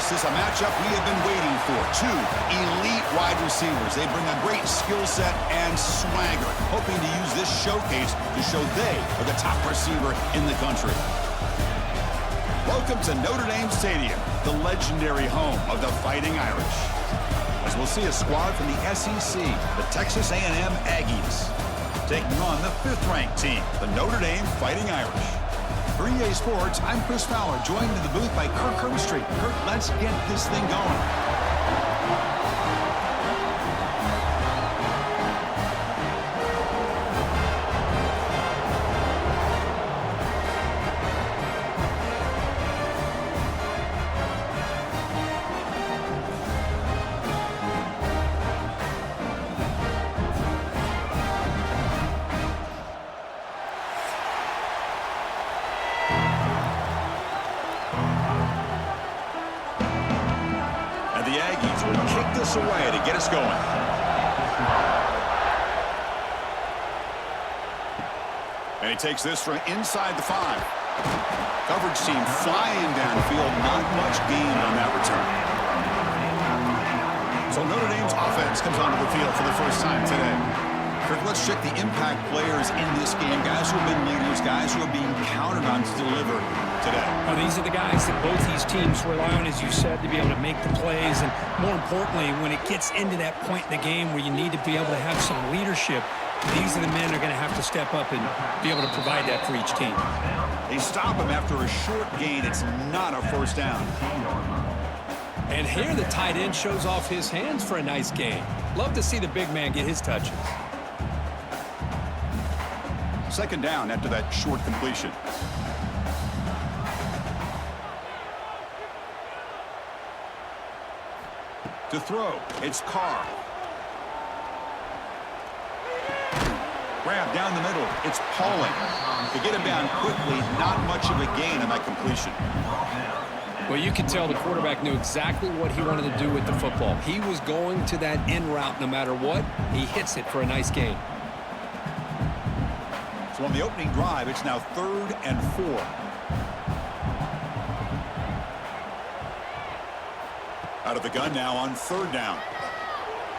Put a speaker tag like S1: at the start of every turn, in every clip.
S1: This is a matchup we have been waiting for. Two elite wide receivers. They bring a great skill set and swagger, hoping to use this showcase to show they are the top receiver in the country. Welcome to Notre Dame Stadium, the legendary home of the Fighting Irish. As we'll see a squad from the SEC, the Texas A&M Aggies, taking on the 5th-ranked team, the Notre Dame Fighting Irish. For EA Sports, I'm Chris Fowler, joined in the booth by Kirk Herbstreit. Kirk, let's get this thing going. The Aggies will kick this away to get us going. And he takes this from inside the 5. Coverage team flying downfield, not much gain on that return. So Notre Dame's offense comes onto the field for the first time today. Kirk, let's check the impact players in this game, guys who have been leaders, guys who are being counted on to deliver today.
S2: Well, these are the guys that both these teams rely on, as you said, to be able to make the plays. And more importantly, when it gets into that point in the game where you need to be able to have some leadership, these are the men that are going to have to step up and be able to provide that for each team.
S1: They stop him after a short gain. It's not a first down.
S2: And here the tight end shows off his hands for a nice gain. Love to see the big man get his touches.
S1: Second down after that short completion. To throw, it's Carr. Grab down the middle, it's Pauling. To get him down quickly, not much of a gain on that completion.
S2: Well, you can tell the quarterback knew exactly what he wanted to do with the football. He was going to that in route no matter what. He hits it for a nice gain.
S1: So on the opening drive, it's now 3rd and 4. Out of the gun now on 3rd down.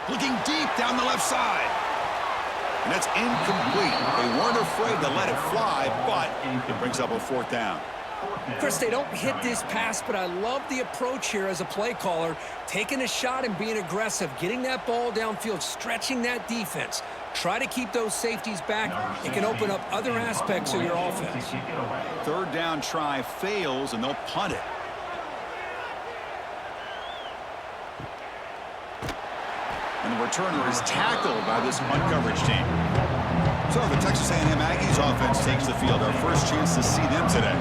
S1: Looking deep down the left side. And that's incomplete. They weren't afraid to let it fly, but it brings up a 4th down.
S2: Chris, they don't hit this pass, but I love the approach here as a play caller. Taking a shot and being aggressive, getting that ball downfield, stretching that defense. Try to keep those safeties back. It can open up other aspects of your offense.
S1: 3rd down try fails, and they'll punt it. And the returner is tackled by this punt coverage team. So the Texas A&M Aggies offense takes the field. Our first chance to see them today.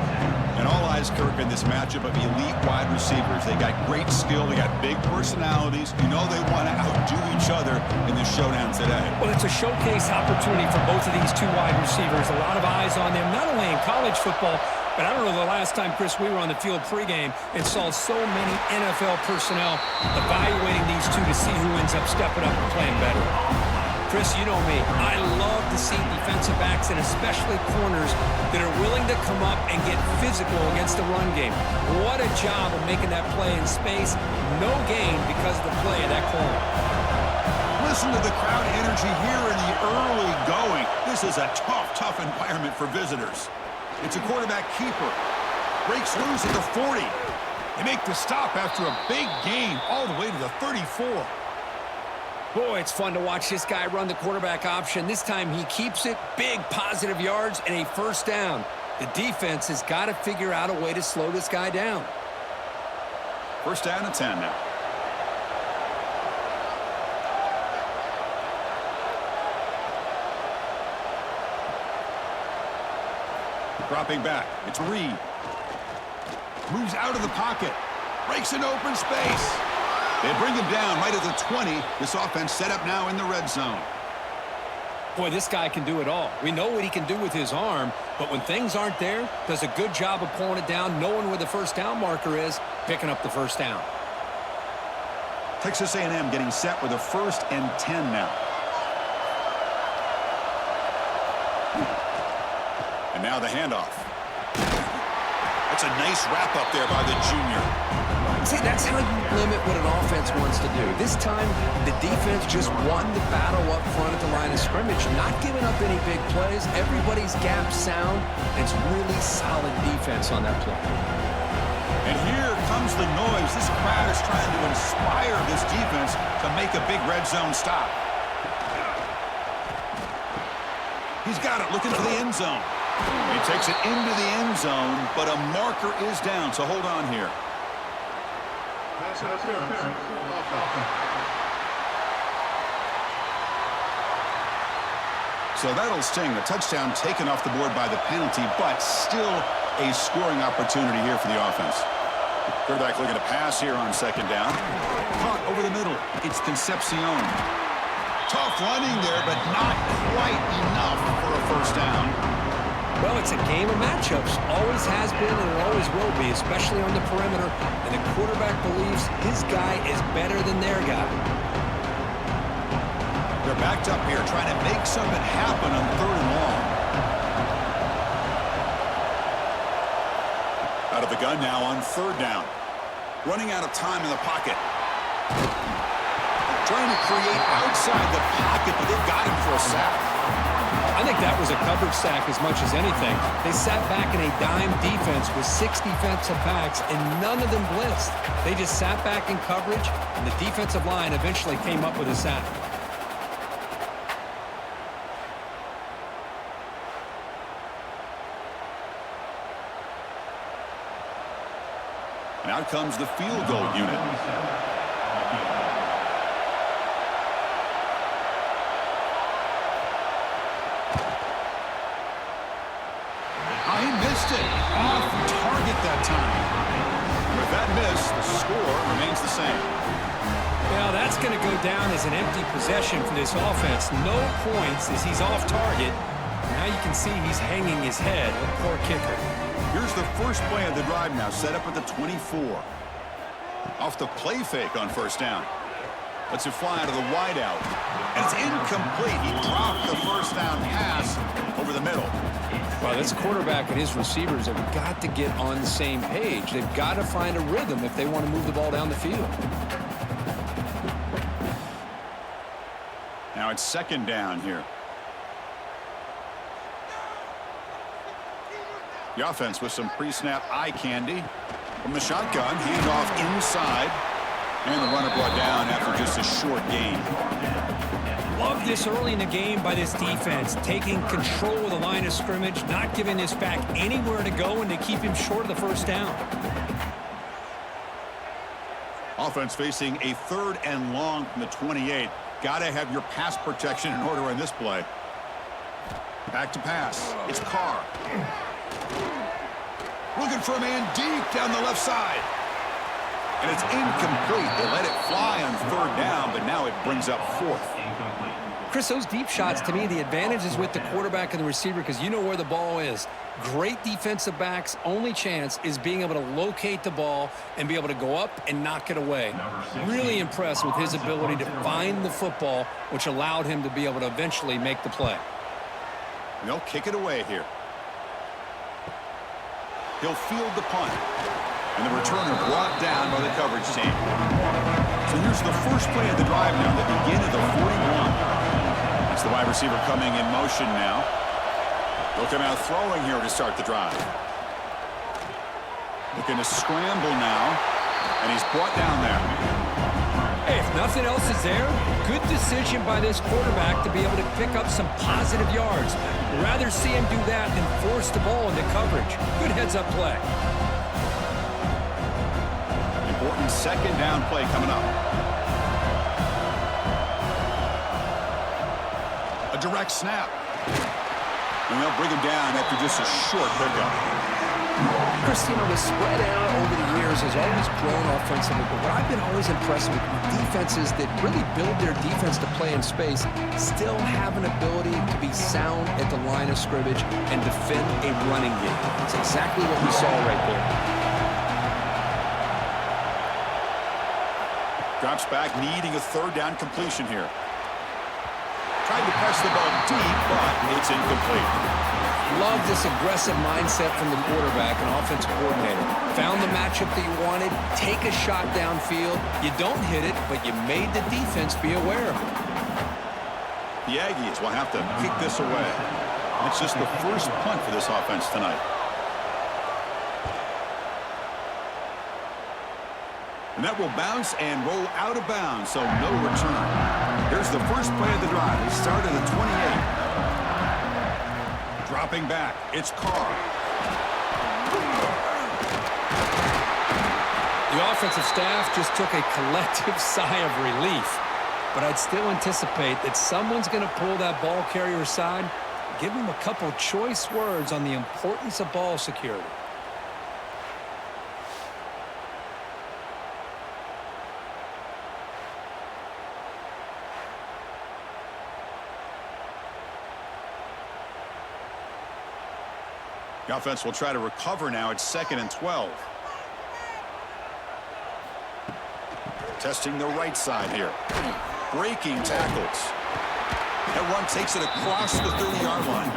S1: And all eyes, Kirk, in this matchup of elite wide receivers. They got great skill. They got big personalities. You know they want to outdo each other in this showdown today.
S2: Well, it's a showcase opportunity for both of these two wide receivers. A lot of eyes on them, not only in college football, but I don't know the last time, Chris, we were on the field pregame and saw so many NFL personnel evaluating these two to see who ends up stepping up and playing better. Chris, you know me. I love to see defensive backs and especially corners that are willing to come up and get physical against the run game. What a job of making that play in space. No gain because of the play of that corner.
S1: Listen to the crowd energy here in the early going. This is a tough environment for visitors. It's a quarterback keeper. Breaks loose at the 40. They make the stop after a big gain all the way to the 34.
S2: Boy, it's fun to watch this guy run the quarterback option. This time he keeps it, big positive yards, and a 1st down. The defense has got to figure out a way to slow this guy down.
S1: 1st down and 10 now. Dropping back, it's Reed. Moves out of the pocket. Breaks an open space. They bring him down right at the 20. This offense set up now in the red zone.
S2: Boy, this guy can do it all. We know what he can do with his arm, but when things aren't there, does a good job of pulling it down, knowing where the 1st down marker is, picking up the 1st down.
S1: Texas A&M getting set with a 1st and 10 now. And now the handoff. That's a nice wrap up there by the junior.
S3: See, that's how you limit what an offense wants to do. This time, the defense just won the battle up front at the line of scrimmage, not giving up any big plays. Everybody's gap sound. It's really solid defense on that play.
S1: And here comes the noise. This crowd is trying to inspire this defense to make a big red zone stop. He's got it, looking for the end zone. He takes it into the end zone, but a marker is down, so hold on here. So that'll sting. The touchdown taken off the board by the penalty, but still a scoring opportunity here for the offense. Quarterback looking to pass here on second down. Caught over the middle. It's Concepcion. Tough running there, but not quite enough for a first down.
S2: Well, it's a game of matchups. Always has been and it always will be, especially on the perimeter. And the quarterback believes his guy is better than their guy.
S1: They're backed up here trying to make something happen on third and long. Out of the gun now on third down. Running out of time in the pocket. Trying to create outside the pocket, but they've got him for a sack.
S2: I think that was a coverage sack as much as anything. They sat back in a dime defense with 6 defensive backs, and none of them blitzed. They just sat back in coverage, and the defensive line eventually came up with a sack.
S1: And out comes the field goal unit. He missed it. Off target that time. With that miss, the score remains the same.
S2: Well, that's going to go down as an empty possession for this offense. No points as he's off target. Now you can see he's hanging his head. A poor kicker.
S1: Here's the first play of the drive now, set up at the 24. Off the play fake on first down. Lets it fly out of the wideout. And it's incomplete. He dropped the first down pass over the middle.
S2: Well, this quarterback and his receivers have got to get on the same page. They've got to find a rhythm if they want to move the ball down the field.
S1: Now it's second down here. The offense with some pre-snap eye candy. From the shotgun, handoff inside. And the runner brought down after just a short gain.
S2: Love this early in the game by this defense, taking control of the line of scrimmage, not giving this back anywhere to go, and to keep him short of the first down.
S1: Offense facing a third and long from the 28. Got to have your pass protection in order on this play. Back to pass. It's Carr. Looking for a man deep down the left side. And it's incomplete. They let it fly on third down, but now it brings up fourth.
S2: Chris, those deep shots, to me, the advantage is with the quarterback and the receiver because you know where the ball is. Great defensive backs' only chance is being able to locate the ball and be able to go up and knock it away. Really impressed with his ability to find the football, which allowed him to be able to eventually make the play.
S1: They'll kick it away here. He'll field the punt. And the returner brought down by the coverage team. So here's the first play of the drive now, the begin of the 41. That's the wide receiver coming in motion now. He'll come out throwing here to start the drive. Looking to scramble now, and he's brought down there.
S2: Hey, if nothing else is there, good decision by this quarterback to be able to pick up some positive yards. Rather see him do that than force the ball into coverage. Good heads-up play.
S1: Important second down play coming up. A direct snap. And they'll bring him down after just a short pickup.
S3: Chris, you know, the spread era over the years has always grown offensively, but what I've been always impressed with defenses that really build their defense to play in space still have an ability to be sound at the line of scrimmage and defend a running game. It's exactly what we saw right there.
S1: Drops back, needing a third down completion here. Tried to press the ball deep, but it's incomplete.
S3: Love this aggressive mindset from the quarterback and offensive coordinator. Found the matchup that you wanted, take a shot downfield. You don't hit it, but you made the defense be aware of it.
S1: The Aggies will have to kick this away. It's just the first punt for this offense tonight. And that will bounce and roll out of bounds, so no return. Here's the first play of the drive. It started at 28. Dropping back, it's Carr.
S2: The offensive staff just took a collective sigh of relief. But I'd still anticipate that someone's going to pull that ball carrier aside, give him a couple choice words on the importance of ball security.
S1: The offense will try to recover now. It's 2nd and 12. Testing the right side here. Breaking tackles. That run takes it across the 30-yard line.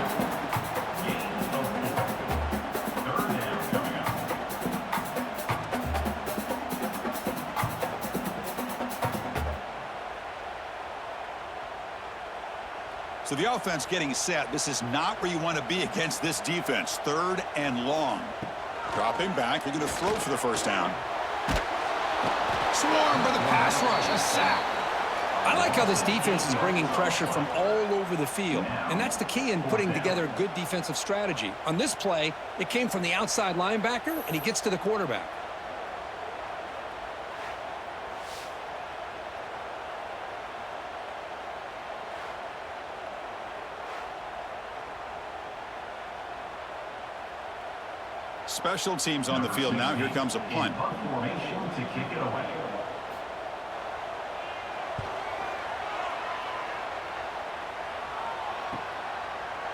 S1: So the offense getting set. This is not where you want to be against this defense. 3rd and long. Dropping back. They're going to throw for the first down. Swarmed by the pass rush. A sack.
S2: I like how this defense is bringing pressure from all over the field, and that's the key in putting together a good defensive strategy. On this play, it came from the outside linebacker, and he gets to the quarterback.
S1: Special teams on the field now. Here comes a punt.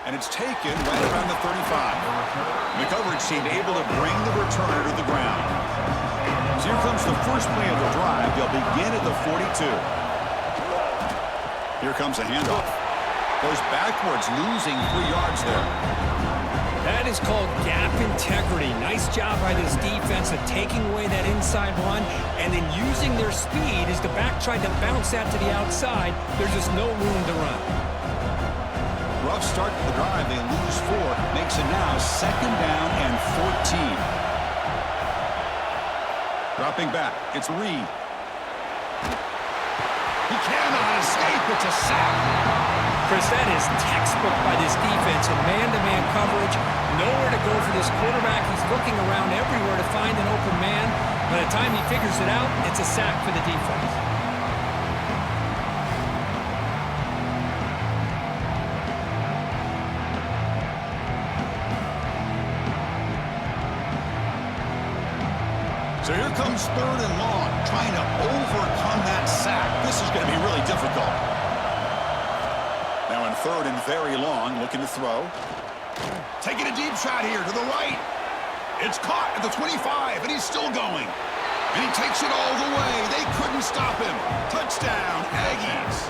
S1: And it's taken right around the 35. The coverage team able to bring the returner to the ground. So here comes the first play of the drive. They'll begin at the 42. Here comes a handoff. Goes backwards, losing 3 yards there.
S2: That is called gap integrity. Nice job by this defense of taking away that inside run and then using their speed as the back tried to bounce that to the outside. There's just no room to run.
S1: Rough start to the drive. They lose 4. Makes it now 2nd down and 14. Dropping back. It's Reed. He cannot escape. It's a sack.
S2: Chris, that is textbook by this defense in man-to-man coverage. Nowhere to go for this quarterback. He's looking around everywhere to find an open man. By the time he figures it out, it's a sack for the defense.
S1: So here comes 3rd and long, trying to overcome that sack. This is going to be really difficult. Now in 3rd and very long, looking to throw. Taking a deep shot here to the right. It's caught at the 25, and he's still going. And he takes it all the way. They couldn't stop him. Touchdown, Aggies.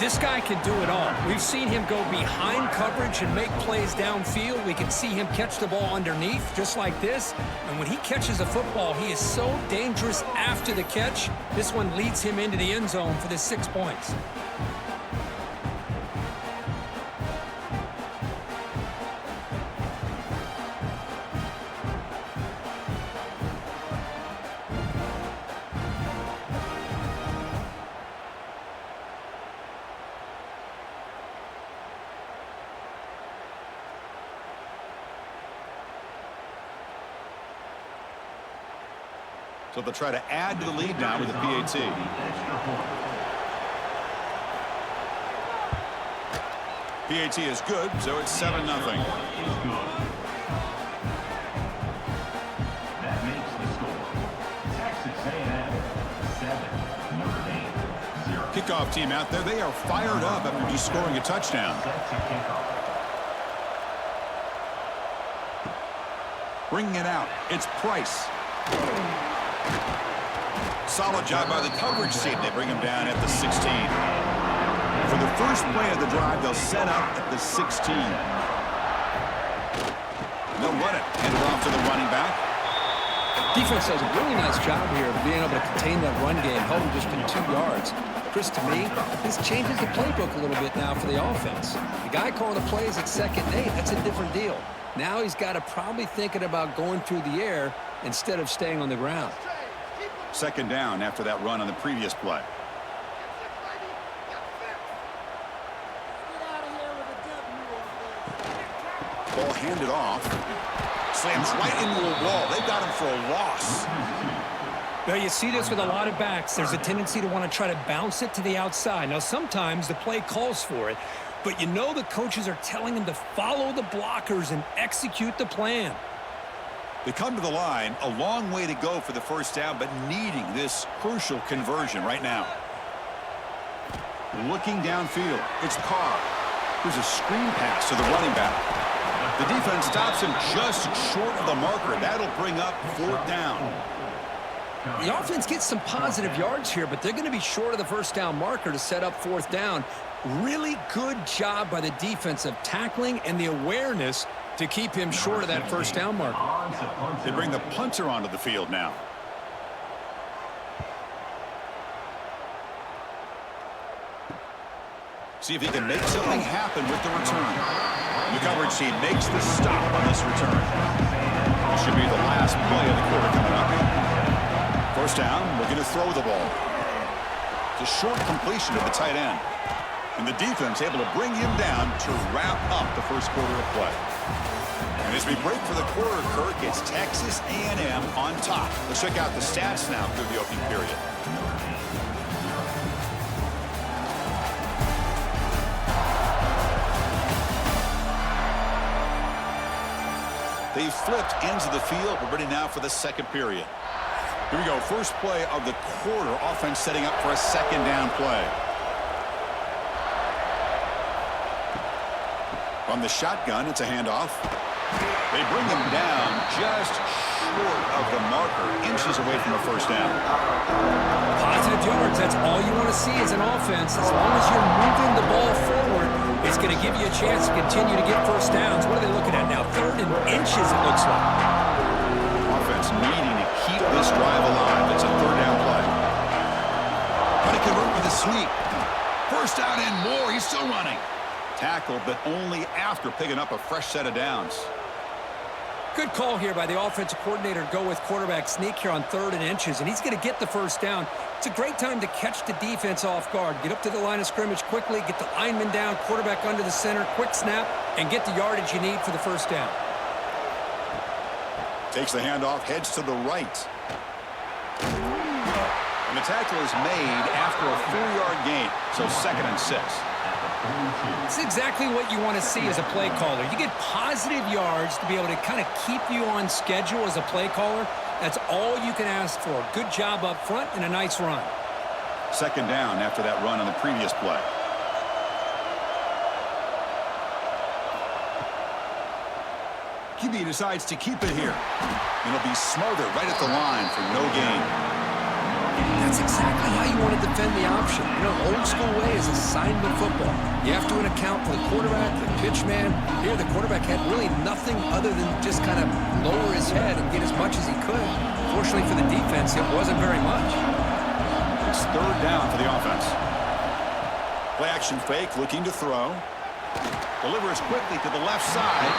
S2: This guy can do it all. We've seen him go behind coverage and make plays downfield. We can see him catch the ball underneath, just like this. And when he catches a football, he is so dangerous after the catch. This one leads him into the end zone for the 6 points.
S1: So they'll try to add to the lead now with the PAT. PAT is good, so it's 7-0.
S4: That makes the score. Texas A&M 7, Notre Dame 0.
S1: Kickoff team out there, they are fired up after just scoring a touchdown. Bringing it out, it's Price. Solid job by the coverage team. They bring him down at the 16. For the first play of the drive, they'll set up at the 16. They'll run it. Hand it off to the running back.
S3: Defense does a really nice job here of being able to contain that run game, held him just in 2 yards. Chris, to me, this changes the playbook a little bit now for the offense. The guy calling the plays at 2nd and 8, that's a different deal. Now he's got to probably thinking about going through the air instead of staying on the ground.
S1: 2nd down after that run on the previous play. Ball handed off. Slams right into a wall. They've got him for a loss.
S2: Well, you see this with a lot of backs. There's a tendency to want to try to bounce it to the outside. Now, sometimes the play calls for it, but you know the coaches are telling them to follow the blockers and execute the plan.
S1: They come to the line, a long way to go for the 1st down, but needing this crucial conversion right now. Looking downfield, it's Carr. Here's a screen pass to the running back. The defense stops him just short of the marker. That'll bring up 4th down.
S3: The offense gets some positive yards here, but they're going to be short of the 1st down marker to set up 4th down. Really good job by the defense of tackling and the awareness to keep him short of that 1st down marker.
S1: They bring the punter onto the field now. See if he can make something happen with the return. The coverage team makes the stop on this return. This should be the last play of the quarter coming up. 1st down, looking to throw the ball. It's a short completion of the tight end. And the defense able to bring him down to wrap up the 1st quarter of play. And as we break for the quarter, Kirk, it's Texas A&M on top. Let's check out the stats now through the opening period. They've flipped ends of the field. We're ready now for the 2nd period. Here we go. First play of the quarter. Offense setting up for a 2nd down play. On the shotgun, it's a handoff. They bring him down just short of the marker, inches away from a 1st down.
S2: Positive yards, that's all you want to see as an offense. As long as you're moving the ball forward, it's going to give you a chance to continue to get 1st downs. What are they looking at now? 3rd and inches, it looks like.
S1: Offense needing to keep this drive alive. It's a 3rd down play. Trying to convert with a sweep. 1st down and more. He's still running. Tackle, but only after picking up a fresh set of downs.
S2: Good call here by the offensive coordinator to go with quarterback sneak here on 3rd and inches, and he's going to get the 1st down. It's a great time to catch the defense off guard. Get up to the line of scrimmage quickly, get the lineman down, quarterback under the center, quick snap, and get the yardage you need for the 1st down.
S1: Takes the handoff, heads to the right. And the tackle is made after a 4-yard gain, so 2nd and 6.
S2: It's exactly what you want to see as a play caller. You get positive yards to be able to kind of keep you on schedule as a play caller. That's all you can ask for. Good job up front and a nice run.
S1: 2nd down after that run on the previous play. QB decides to keep it here. It'll be smothered right at the line for no gain.
S3: That's exactly how you want to defend the option. You know, old school way is assignment football. You have to account for the quarterback, the pitch man. Here, the quarterback had really nothing other than just kind of lower his head and get as much as he could. Fortunately for the defense, it wasn't very much.
S1: It's 3rd down for the offense. Play action fake, looking to throw. Delivers quickly to the left side.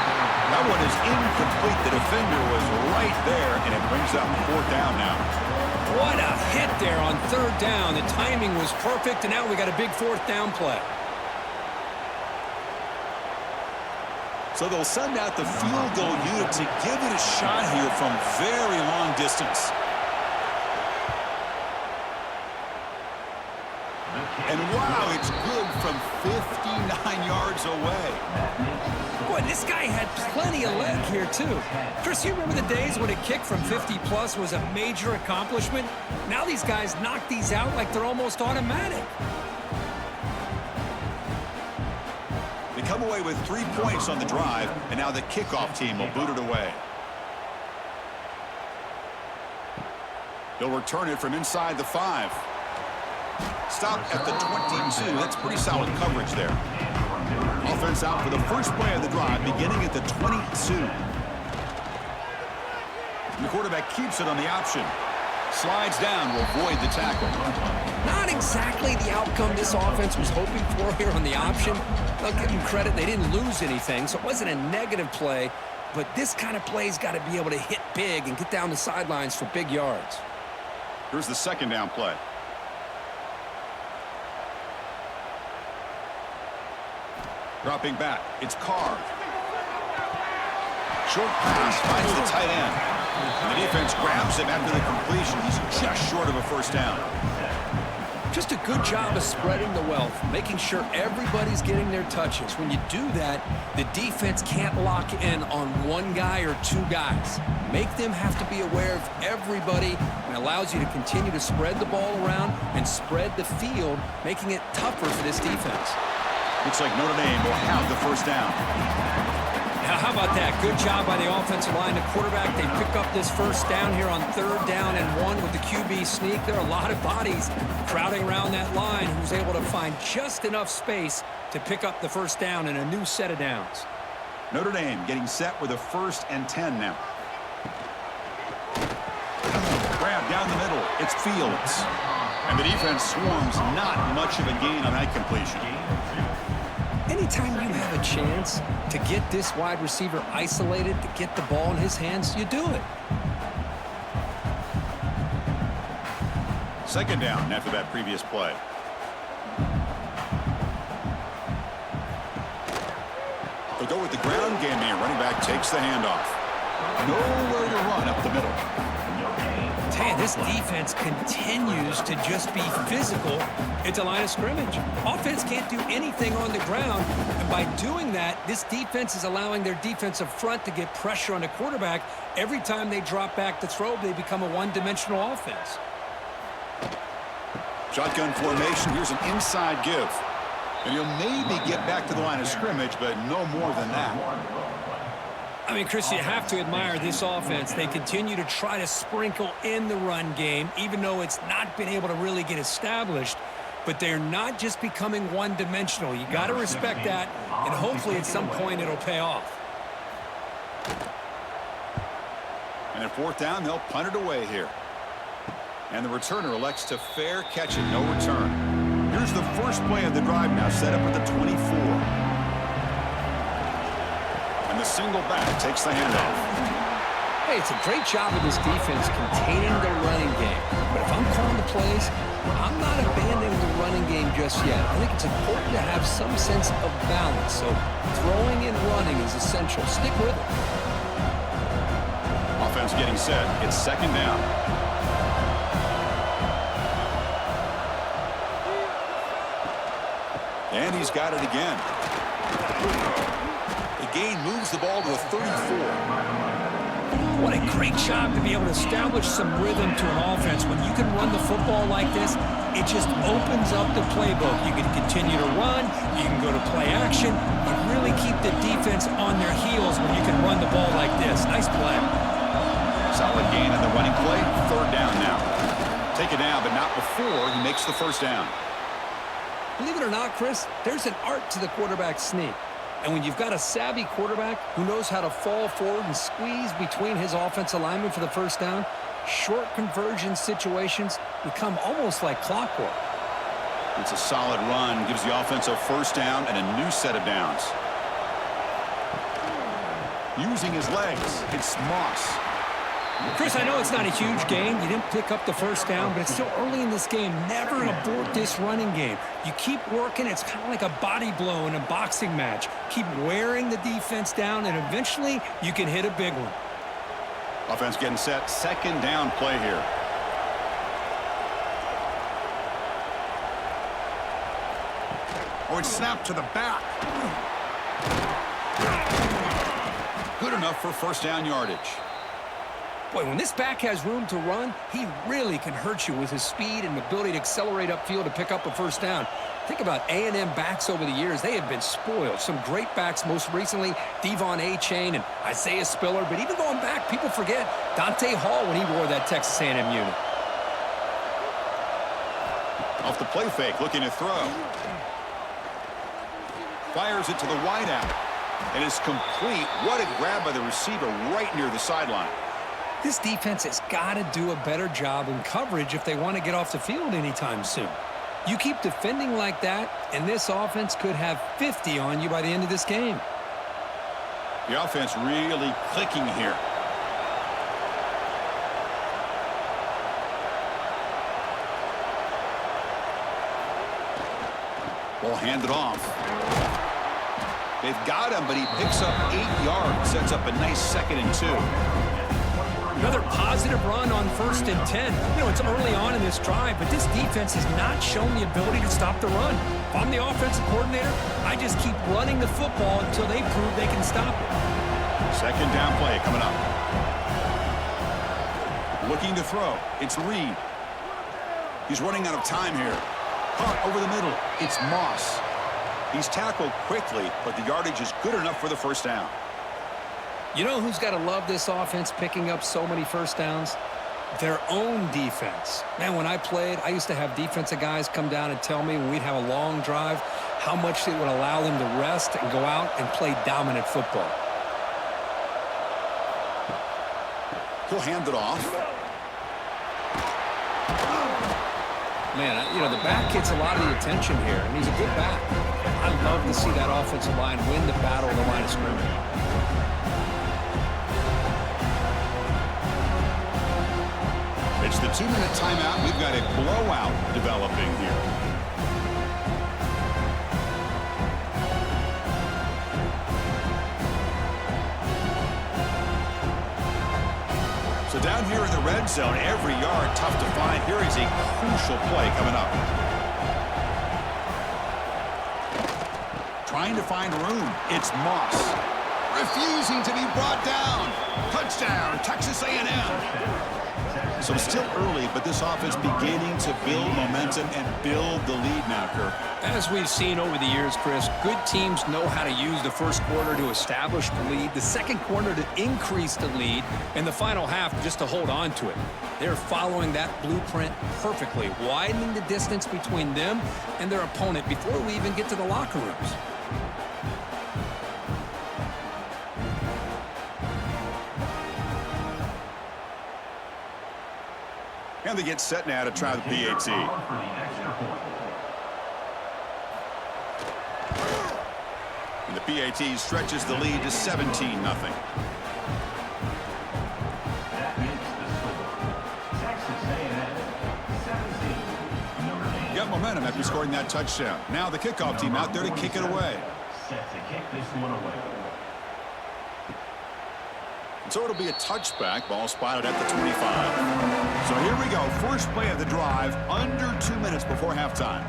S1: That one is incomplete. The defender was right there, and it brings up 4th down now.
S2: What a hit there on 3rd down. The timing was perfect, and now we got a big 4th down play.
S1: So they'll send out the field goal unit to give it a shot here from very long distance. And wow, it's good from 59 yards away.
S2: Boy, this guy had plenty of leg here, too. Chris, you remember the days when a kick from 50-plus was a major accomplishment? Now these guys knock these out like they're almost automatic.
S1: They come away with 3 points on the drive, and now the kickoff team will boot it away. They'll return it from inside the 5. Stop at the 22. That's pretty solid coverage there. Offense out for the first play of the drive, beginning at the 22. The quarterback keeps it on the option. Slides down to avoid the tackle.
S3: Not exactly the outcome this offense was hoping for here on the option. I'll give them credit, they didn't lose anything, so it wasn't a negative play, but this kind of play's got to be able to hit big and get down the sidelines for big yards.
S1: Here's the second down play. Dropping back, it's Carr. Short pass finds the tight end. And the defense grabs him after the completion. He's just short of a first down.
S3: Just a good job of spreading the wealth, making sure everybody's getting their touches. When you do that, the defense can't lock in on one guy or two guys. Make them have to be aware of everybody, and allows you to continue to spread the ball around and spread the field, making it tougher for this defense.
S1: Looks like Notre Dame will have the first down.
S2: Now, how about that? Good job by the offensive line. The quarterback, they pick up this first down here on 3rd down and 1 with the QB sneak. There are a lot of bodies crowding around that line, who's able to find just enough space to pick up the first down in a new set of downs.
S1: Notre Dame getting set with a 1st and 10 now. Grab down the middle. It's Fields. And the defense swarms. Not much of a gain on that completion.
S3: Anytime you have a chance to get this wide receiver isolated, to get the ball in his hands, you do it.
S1: Second down after that previous play. They'll go with the ground game here. Running back takes the handoff. Nowhere to run up the middle.
S2: Man, this defense continues to just be physical at the line of scrimmage. Offense can't do anything on the ground, and by doing that, this defense is allowing their defensive front to get pressure on the quarterback. Every time they drop back to throw, they become a one-dimensional offense.
S1: Shotgun formation. Here's an inside give. And he'll maybe get back to the line of scrimmage, but no more than that.
S2: I mean, Chris, you have to admire this offense. They continue to try to sprinkle in the run game, even though it's not been able to really get established. But they're not just becoming one-dimensional. You got to respect that, and hopefully at some point it'll pay off.
S1: And at 4th down, they'll punt it away here. And the returner elects to fair catch it, no return. Here's the first play of the drive now, set up at the 24. And the single back takes the handoff.
S3: Hey, it's a great job of this defense containing the running game. But if I'm calling the plays, I'm not abandoning the running game just yet. I think it's important to have some sense of balance. So throwing and running is essential. Stick with it.
S1: Offense getting set. It's 2nd down. And he's got it again. The gain moves the ball to a 34.
S2: What a great job to be able to establish some rhythm to an offense. When you can run the football like this, it just opens up the playbook. You can continue to run, you can go to play action, and really keep the defense on their heels when you can run the ball like this. Nice play.
S1: Solid gain on the running play. 3rd down now. Take it down, but not before he makes the first down.
S3: Believe it or not, Chris, there's an art to the quarterback sneak. And when you've got a savvy quarterback who knows how to fall forward and squeeze between his offensive linemen for the first down, short conversion situations become almost like clockwork.
S1: It's a solid run, gives the offense a first down and a new set of downs. Using his legs, it's Moss.
S2: Chris, I know it's not a huge gain. You didn't pick up the first down, but it's still early in this game. Never abort this running game. You keep working. It's kind of like a body blow in a boxing match. Keep wearing the defense down, and eventually you can hit a big one.
S1: Offense getting set. 2nd down play here. Oh, it's snapped to the back. Good enough for first down yardage.
S3: Boy, when this back has room to run, he really can hurt you with his speed and ability to accelerate upfield to pick up a first down. Think about A&M backs over the years. They have been spoiled. Some great backs, most recently Devon A-Chain and Isaiah Spiller. But even going back, people forget Dante Hall when he wore that Texas A&M unit.
S1: Off the play fake, looking to throw. Fires it to the wideout. And it's complete. What a grab by the receiver right near the sideline.
S2: This defense has got to do a better job in coverage if they want to get off the field anytime soon. You keep defending like that, and this offense could have 50 on you by the end of this game.
S1: The offense really clicking here. Ball handed off. They've got him, but he picks up 8 yards, sets up a nice 2nd and 2.
S2: Another positive run on 1st and 10. You know, it's early on in this drive, but this defense has not shown the ability to stop the run. If I'm the offensive coordinator, I just keep running the football until they prove they can stop it.
S1: 2nd down play coming up. Looking to throw. It's Reed. He's running out of time here. Caught over the middle. It's Moss. He's tackled quickly, but the yardage is good enough for the 1st down.
S2: You know who's got to love this offense picking up so many 1st downs? Their own defense. Man, when I played, I used to have defensive guys come down and tell me when we'd have a long drive how much it would allow them to rest and go out and play dominant football.
S1: He'll hand it off.
S2: Man, you know, the back gets a lot of the attention here, and he's a good back. I love to see that offensive line win the battle of the line of scrimmage.
S1: It's the 2-minute timeout. We've got a blowout developing here. So down here in the red zone, every yard tough to find. Here is a crucial play coming up. Trying to find room. It's Moss. Refusing to be brought down. Touchdown, Texas A&M. So still early, but this offense beginning to build momentum and build the lead now, Kirk.
S2: As we've seen over the years, Chris, good teams know how to use the 1st quarter to establish the lead, the 2nd quarter to increase the lead, and the final half just to hold on to it. They're following that blueprint perfectly, widening the distance between them and their opponent before we even get to the locker rooms.
S1: And they get set now to try the PAT. And the PAT stretches the lead to 17-0.
S4: That makes the score. Texas A&M 17, Notre Dame.
S1: Got momentum after scoring that touchdown. Now the kickoff team out there to kick it away.
S4: Set to kick this one away.
S1: So it'll be a touchback. Ball spotted at the 25. So here we go. First play of the drive, under 2 minutes before halftime.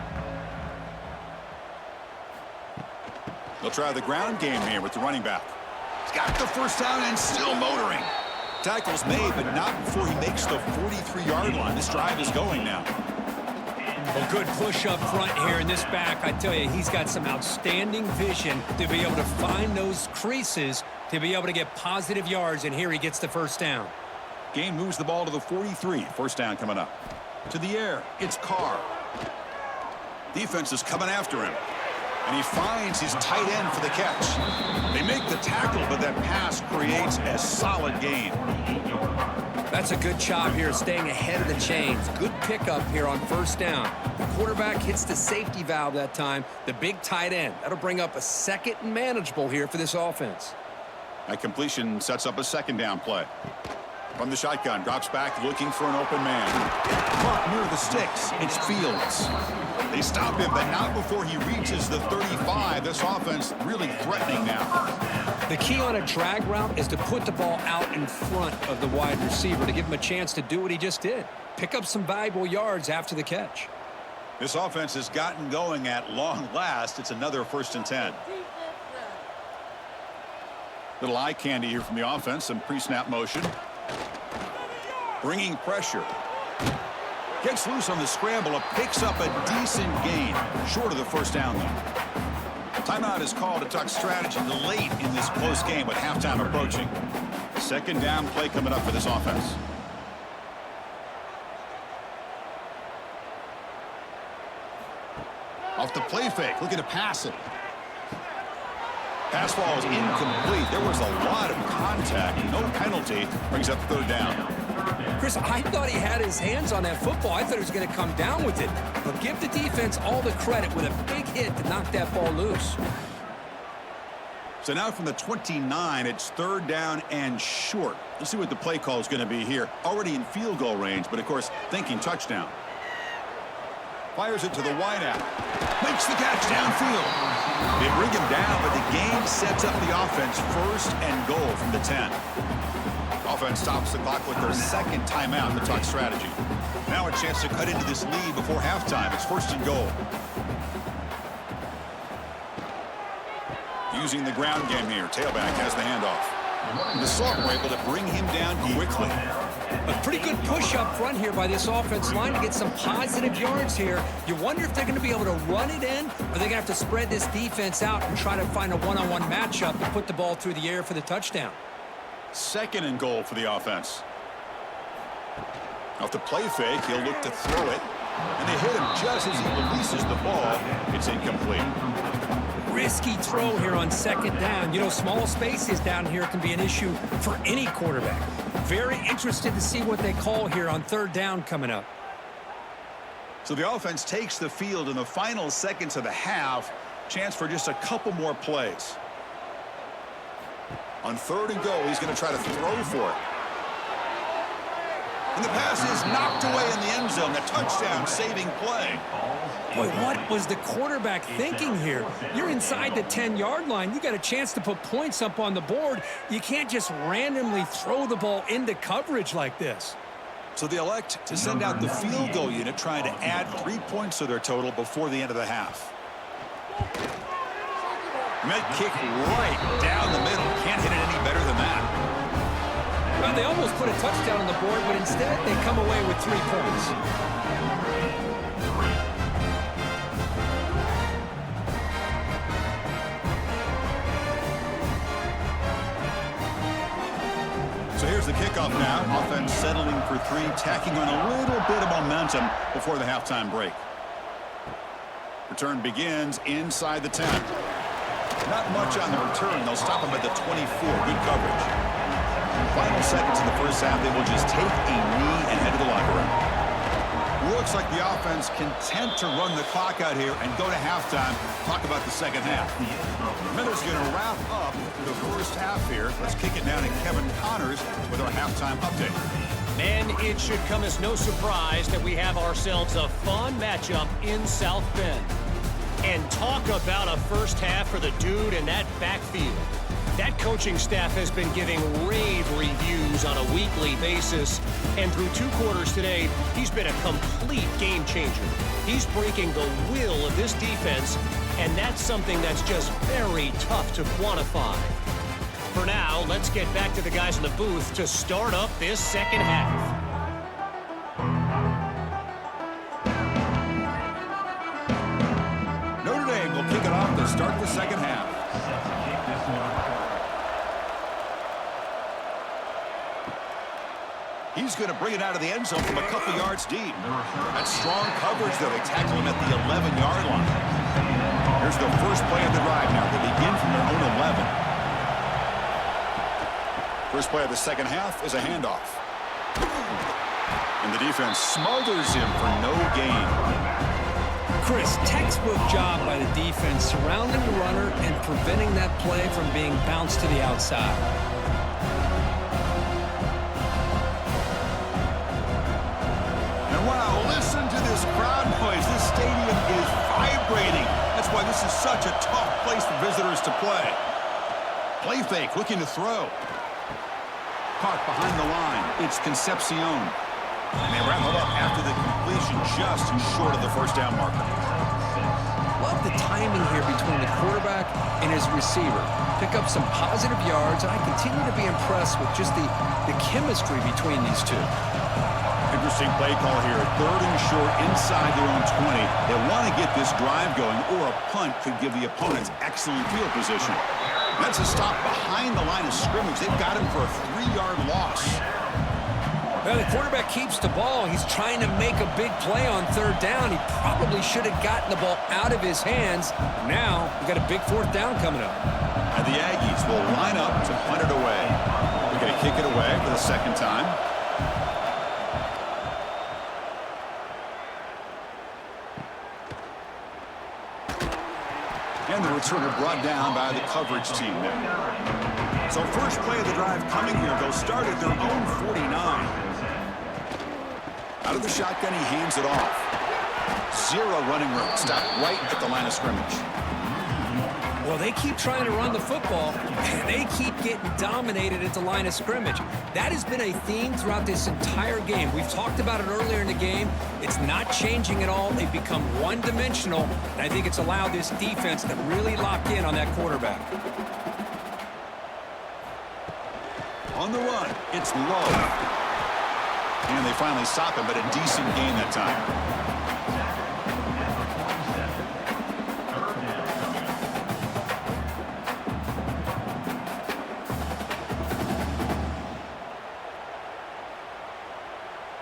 S1: They'll try the ground game here with the running back. He's got the 1st down and still motoring. Tackle's made, but not before he makes the 43-yard line. This drive is going now.
S2: Well, good push up front here in this back. I tell you, he's got some outstanding vision to be able to find those creases to be able to get positive yards, and here he gets the 1st down.
S1: Gain moves the ball to the 43. 1st down coming up. To the air. It's Carr. Defense is coming after him. And he finds his tight end for the catch. They make the tackle, but that pass creates a solid gain.
S2: That's a good job here, staying ahead of the chains. Good pickup here on 1st down. The quarterback hits the safety valve that time, the big tight end. That'll bring up a 2nd and manageable here for this offense.
S1: That completion sets up a 2nd down play. From the shotgun, drops back looking for an open man. Caught near the sticks. It's Fields. They stop him, but not before he reaches the 35. This offense really threatening now.
S2: The key on a drag route is to put the ball out in front of the wide receiver to give him a chance to do what he just did. Pick up some valuable yards after the catch.
S1: This offense has gotten going at long last. It's another 1st and 10. Little eye candy here from the offense. Some pre-snap motion. Bringing pressure. Gets loose on the scramble. Picks up a decent gain. Short of the 1st down, though. Timeout is called to talk strategy late in this close game with halftime approaching. 2nd down play coming up for this offense. Off the play fake. Looking to pass it. Pass ball is incomplete. There was a lot of contact contact. No penalty. Brings up third down.
S2: Chris, I thought he had his hands on that football. I thought he was going to come down with it. But give the defense all the credit with a big hit to knock that ball loose.
S1: So now from the 29, it's third down and short. Let's see what the play call is going to be here. Already in field goal range, but of course, thinking touchdown. Fires it to the wideout. Makes the catch downfield. They bring him down, but the game sets up the offense first and goal from the 10. Offense stops the clock with their second timeout in the talk strategy. Now a chance to cut into this lead before halftime. It's first and goal. Using the ground game here. Tailback has the handoff. The Sophomore able to bring him down quickly.
S2: A pretty good push up front here by this offense line to get some positive yards here. You wonder if they're going to be able to run it in, or they're going to have to spread this defense out and try to find a one-on-one matchup and put the ball through the air for the touchdown.
S1: Second and goal for the offense. Off the play fake, he'll look to throw it. And they hit him just as he releases the ball. It's incomplete.
S2: Risky throw here on second down. You know, small spaces down here can be an issue for any quarterback. Very interested to see what they call here on third down coming up.
S1: So the offense takes the field in the final seconds of the half. Chance for just a couple more plays. On third and goal, he's going to try to throw for it. And the pass is knocked away in the end zone. The touchdown saving play.
S2: Boy, what was the quarterback thinking here? You're inside the 10-yard line. You got a chance to put points up on the board. You can't just randomly throw the ball into coverage like this.
S1: So they elect to send out the field goal unit, trying to add 3 points to their total before the end of the half. Med kick right down the middle. Can't hit it any better than that.
S2: Well, they almost put a touchdown on the board, but instead they come away with 3 points.
S1: So here's the kickoff now. Offense settling for 3, tacking on a little bit of momentum before the halftime break. Return begins inside the 10. Not much on the return. They'll stop him at the 24. Good coverage. Final seconds in the first half, they will just take a knee and head to the locker room. Looks like the offense content to run the clock out here and go to halftime. Talk about the second half. Miller's going to wrap up the first half here. Let's kick it down to Kevin Connors with our halftime update.
S5: And it should come as no surprise that we have ourselves a fun matchup in South Bend. And talk about a first half for the dude in that backfield. That coaching staff has been giving rave reviews on a weekly basis. And through 2 quarters today, he's been a complete game changer. He's breaking the will of this defense, and that's something that's just very tough to quantify. For now, let's get back to the guys in the booth to start up this second half.
S1: Notre Dame will kick it off to start the second half. He's going to bring it out of the end zone from a couple yards deep. That's strong coverage, though. They tackle him at the 11-yard line. Here's the first play of the drive now. They begin from their own 11. First play of the second half is a handoff. And the defense smothers him for no gain.
S2: Chris, textbook job by the defense surrounding the runner and preventing that play from being bounced to the outside.
S1: Wow, listen to this crowd noise. This stadium is vibrating. That's why this is such a tough place for visitors to play. Play fake, looking to throw. Caught behind the line. It's Concepcion. And they wrap it up after the completion, just short of the first down marker.
S3: Love the timing here between the quarterback and his receiver. Pick up some positive yards, and I continue to be impressed with just the chemistry between these two.
S1: Interesting play call here. Third and short inside their own 20. They want to get this drive going, or a punt could give the opponents excellent field position. That's a stop behind the line of scrimmage. They've got him for a 3-yard loss.
S2: Well, the quarterback keeps the ball. He's trying to make a big play on third down. He probably should have gotten the ball out of his hands. Now, we've got a big fourth down coming up.
S1: And the Aggies will line up to punt it away. kick it away for the second time. And the returner brought down by the coverage team there. So first play of the drive coming here. They'll start at their own 49. Out of the shotgun, he hands it off. Zero running room. Stopped right at the line of scrimmage.
S2: Well, they keep trying to run the football, and they keep getting dominated at the line of scrimmage. That has been a theme throughout this entire game. We've talked about it earlier in the game. It's not changing at all. They've become one-dimensional, and I think it's allowed this defense to really lock in on that quarterback.
S1: On the run, it's low. And they finally stop him, but a decent gain that time.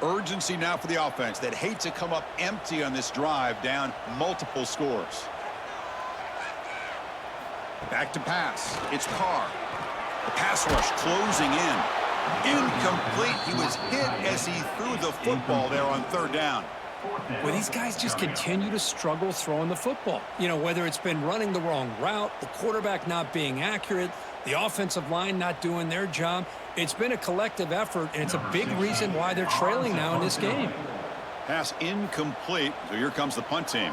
S1: Urgency now for the offense that hate to come up empty on this drive, down multiple scores. Back to pass. It's Carr. The pass rush closing in. Incomplete. He was hit as he threw the football there on third down.
S2: Well, these guys just continue to struggle throwing the football. You know, whether it's been running the wrong route, the quarterback not being accurate, the offensive line not doing their job. It's been a collective effort, and it's a big reason why they're trailing now in this game.
S1: Pass incomplete, so here comes the punt team.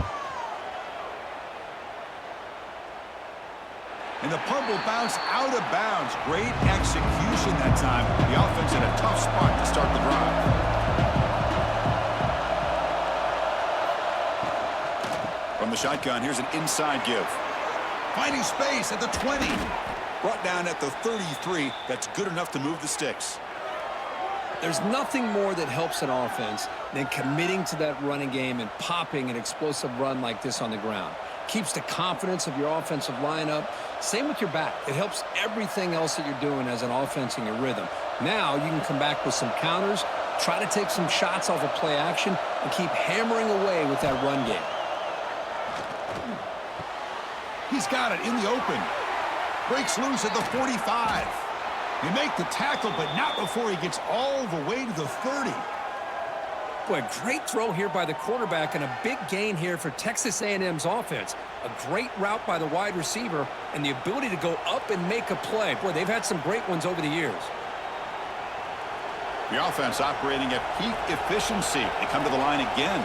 S1: And the punt will bounce out of bounds. Great execution that time. The offense in a tough spot to start the drive. From the shotgun, here's an inside give. Finding space at the 20. Brought down at the 33. That's good enough to move the sticks.
S2: There's nothing more that helps an offense than committing to that running game and popping an explosive run like this on the ground. Keeps the confidence of your offensive lineup. Same with your back. It helps everything else that you're doing as an offense in your rhythm. Now you can come back with some counters, try to take some shots off of play action, and keep hammering away with that run game.
S1: He's got it in the open. Breaks loose at the 45. You make the tackle, but not before he gets all the way to the 30.
S2: Boy, great throw here by the quarterback and a big gain here for Texas A&M's offense. A great route by the wide receiver and the ability to go up and make a play. Boy, they've had some great ones over the years.
S1: The offense operating at peak efficiency. They come to the line again.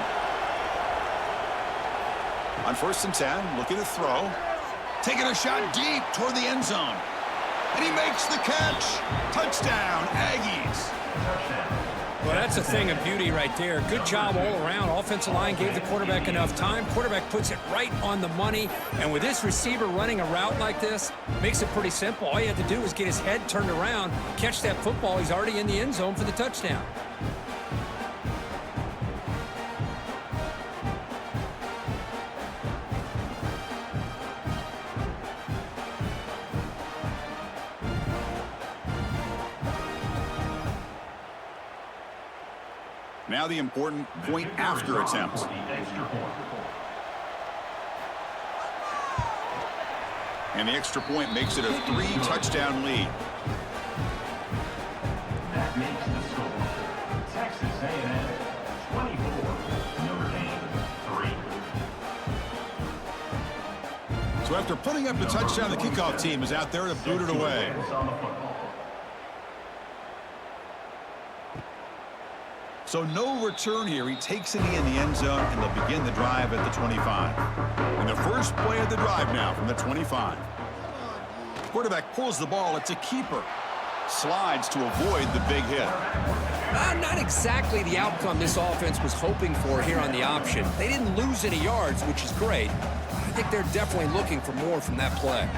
S1: On 1st and 10, looking to throw. Taking a shot deep toward the end zone. And he makes the catch. Touchdown, Aggies.
S2: Well, that's a thing of beauty right there. Good job all around. Offensive line gave the quarterback enough time. Quarterback puts it right on the money. And with this receiver running a route like this, makes it pretty simple. All you have to do is get his head turned around, catch that football. He's already in the end zone for the touchdown.
S1: Now the important point after attempt. And the extra point makes it a 3-touchdown lead.
S4: That makes the score. Texas A&M 24, Notre Dame 3.
S1: So after putting up the touchdown, the kickoff team is out there to boot it away. So no return here. He takes it in the end zone, and they'll begin the drive at the 25. And the first play of the drive now from the 25. Quarterback pulls the ball. It's a keeper. Slides to avoid the big hit.
S2: Not exactly the outcome this offense was hoping for here on the option. They didn't lose any yards, which is great. I think they're definitely looking for more from that play.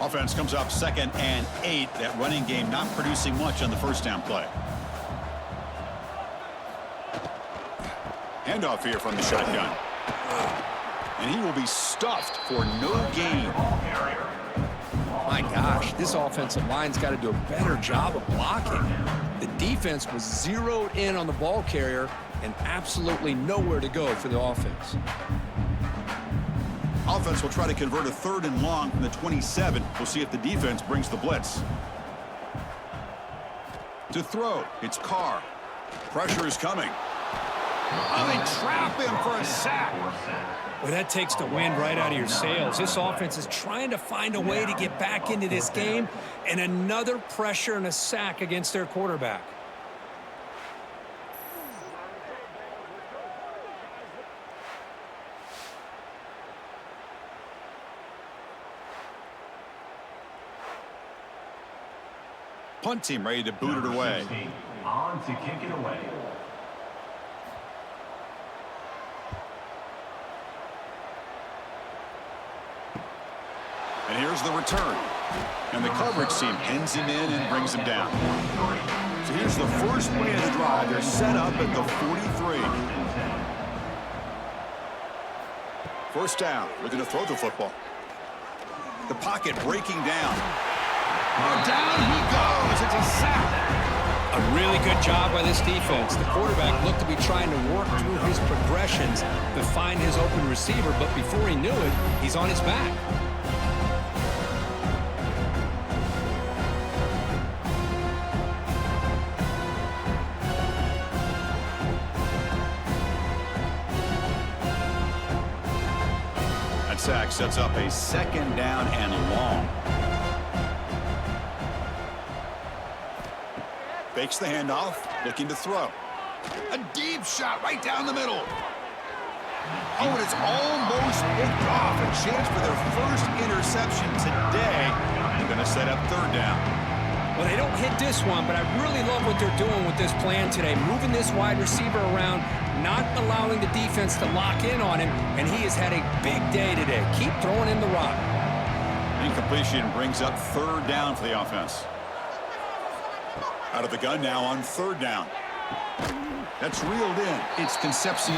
S1: Offense comes up 2nd and 8. That running game not producing much on the first down play. Handoff here from the shotgun. And he will be stuffed for no gain.
S2: My gosh, this offensive line's got to do a better job of blocking. The defense was zeroed in on the ball carrier and absolutely nowhere to go for the offense.
S1: Offense will try to convert a 3rd and long from the 27. We'll see if the defense brings the blitz. To throw, it's Carr. Pressure is coming. Oh, they trap him for a sack.
S2: Well, that takes the wind right out of your sails. This offense is trying to find a way to get back into this game, and another pressure and a sack against their quarterback.
S1: Punt team ready to boot it away.
S4: On to kick it away.
S1: And here's the return. And the coverage team ends him in and brings him down. So here's the first play of the drive. They're set up at the 43. First down. We're going to throw the football. The pocket breaking down. Oh, down he goes. It's a sack.
S2: A really good job by this defense. The quarterback looked to be trying to work through his progressions to find his open receiver, but before he knew it, he's on his back.
S1: That sack sets up a 2nd down and long. Fakes the handoff, looking to throw. A deep shot right down the middle. Oh, and it's almost picked off. A chance for their first interception today. They're going to set up 3rd down.
S2: Well, they don't hit this one, but I really love what they're doing with this plan today. Moving this wide receiver around, not allowing the defense to lock in on him, and he has had a big day today. Keep throwing in the rock.
S1: Incompletion brings up 3rd down for the offense. Out of the gun now on 3rd down. That's reeled in. It's Concepcion.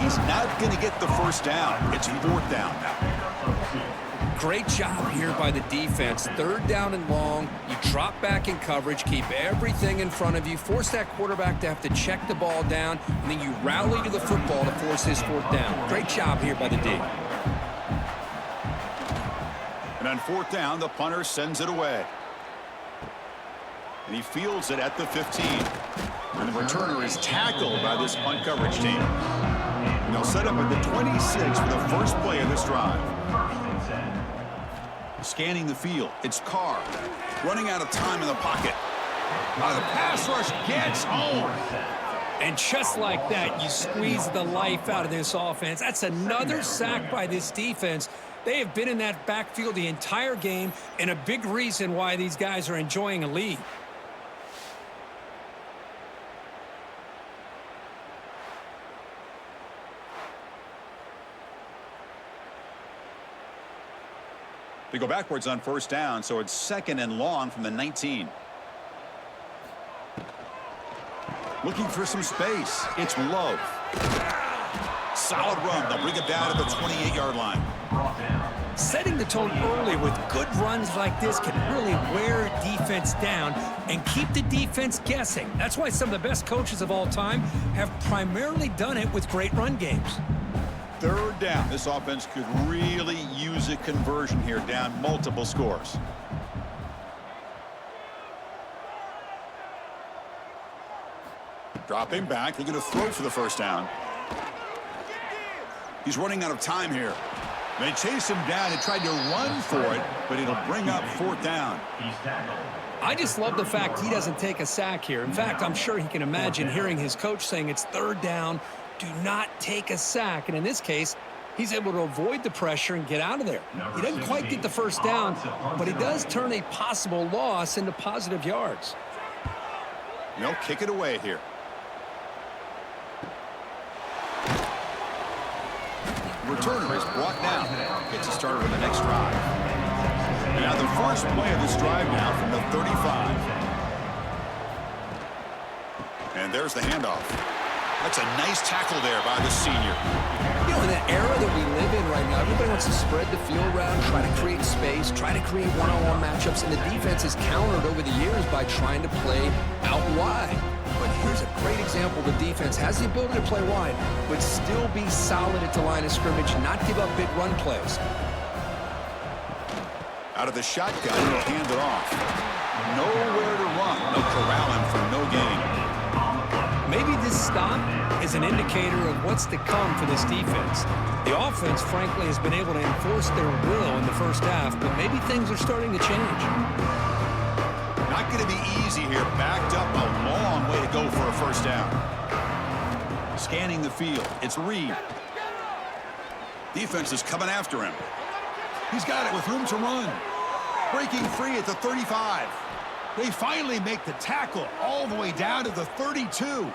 S1: He's not going to get the first down. It's 4th down now.
S2: Great job here by the defense. 3rd down and long. You drop back in coverage, keep everything in front of you, force that quarterback to have to check the ball down, and then you rally to the football to force his 4th down. Great job here by the D.
S1: And on 4th down, the punter sends it away. And he fields it at the 15. And the returner is tackled by this punt coverage team. And they'll set up at the 26 for the first play of this drive. Scanning the field, it's Carr. Running out of time in the pocket. The pass rush gets home.
S2: And just like that, you squeeze the life out of this offense. That's another sack by this defense. They have been in that backfield the entire game, and a big reason why these guys are enjoying a lead.
S1: They go backwards on 1st down, so it's 2nd and long from the 19. Looking for some space. It's Love. Solid run. They'll bring it down to the 28-yard line.
S2: Setting the tone early with good runs like this can really wear defense down and keep the defense guessing. That's why some of the best coaches of all time have primarily done it with great run games.
S1: 3rd down. This offense could really use a conversion here, down multiple scores. Dropping back. They're going to throw for the 1st down. He's running out of time here. They chase him down and tried to run for it, but it'll bring up 4th down.
S2: I just love the fact he doesn't take a sack here. In fact, I'm sure he can imagine hearing his coach saying it's 3rd down. Do not take a sack. And in this case, he's able to avoid the pressure and get out of there. He doesn't quite get the 1st down, but he does turn a possible loss into positive yards.
S1: They'll kick it away here. Returner is brought down. Gets a starter for the next drive. And now the first play of this drive now from the 35. And there's the handoff. That's a nice tackle there by the senior.
S3: You know, in the era that we live in right now, everybody wants to spread the field around, try to create space, try to create one-on-one matchups, and the defense has countered over the years by trying to play out wide. But here's a great example. The defense has the ability to play wide, but still be solid at the line of scrimmage, not give up big run plays.
S1: Out of the shotgun, he'll hand it off. Nowhere to run. They'll corral him for no gain.
S2: Maybe this stop is an indicator of what's to come for this defense. The offense, frankly, has been able to enforce their will in the first half, but maybe things are starting to change.
S1: Not going to be easy here. Backed up a long way to go for a first down. Scanning the field. It's Reed. Defense is coming after him. He's got it with room to run. Breaking free at the 35. They finally make the tackle all the way down to the 32.